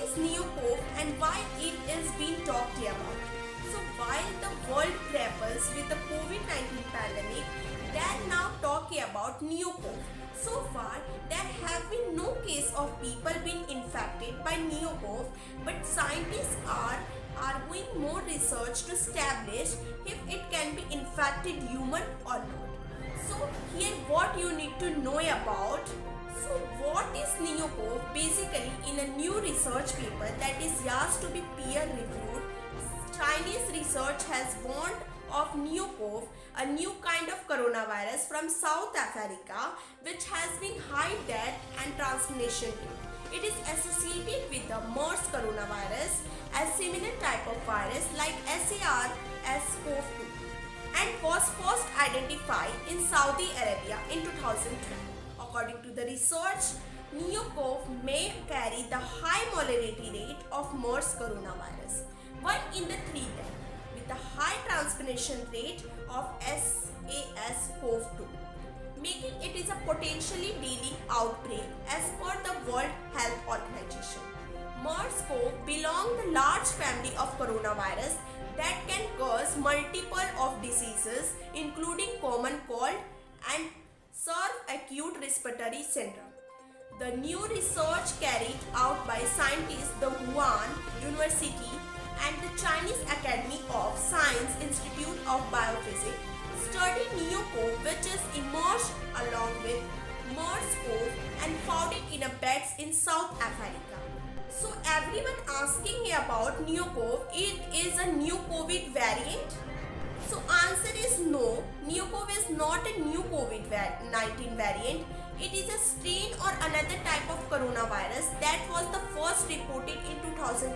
is pneumococc and why it is being talked about? So while the world grapples with the COVID-19 pandemic, they are now talking about pneumococc. So far, there have been no case of people being infected by pneumococc, but scientists are arguing more research to establish if it can be infected human or not. So here what you need to know about. So what is pneumococc? Basically, in a new research paper that is yet to be peer reviewed, Chinese research has warned of pneumococc, a new kind of coronavirus from South Africa which has been high death and transmission rate. It is associated with the MERS coronavirus, a similar type of virus like SARS-CoV-2, and was first identified in Saudi Arabia in 2012. According to the research, pneumococc may carry the high molarity rate of MERS coronavirus, 1 in the 3 deaths, with a high transmission rate of SARS-CoV-2, making it is a potentially deadly outbreak as per the World Health Organization. MERS-CoV belong the large family of coronavirus that can cause multiple of diseases including common cold and acute respiratory syndrome. The new research carried out by scientists the Wuhan University and the Chinese Academy of Science Institute of Biophysics studied pneumococc which is emerged along with MERS-CoV and found it in a bats in South Africa. So everyone asking about pneumococc, it is a new COVID variant? So answer is no, pneumococc is not a new COVID-19 variant. It is a strain or another type of coronavirus that was the first reported in 2012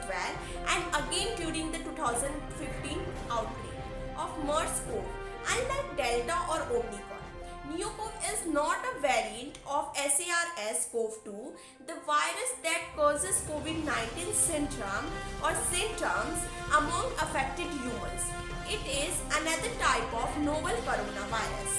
and again during the 2015 outbreak of MERS-CoV. Unlike Delta or Omicron, pneumococc is not a variant of SARS-CoV-2, the virus that causes COVID-19 syndrome or symptoms among affected humans. It is another type of novel coronavirus.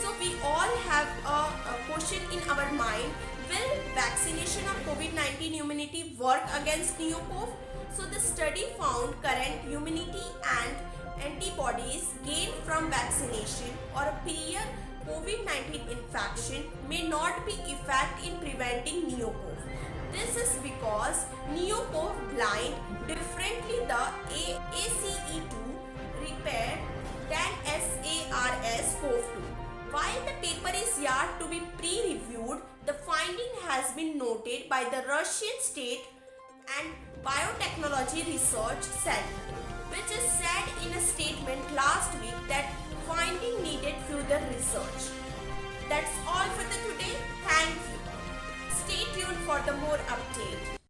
So we all have a question in our mind, will vaccination of COVID-19 immunity work against pneumococc? So the study found current immunity and antibodies gained from vaccination or a prior COVID-19 infection may not be effective in preventing pneumococc. This is because pneumococc blind differently the ACE2 repair than SARS-CoV-2. While the paper is yet to be pre-reviewed, the finding has been noted by the Russian State and Biotechnology Research Center, which is said in a statement last week that finding needed further research. That's all for the today. Thank you. Stay tuned for the more update.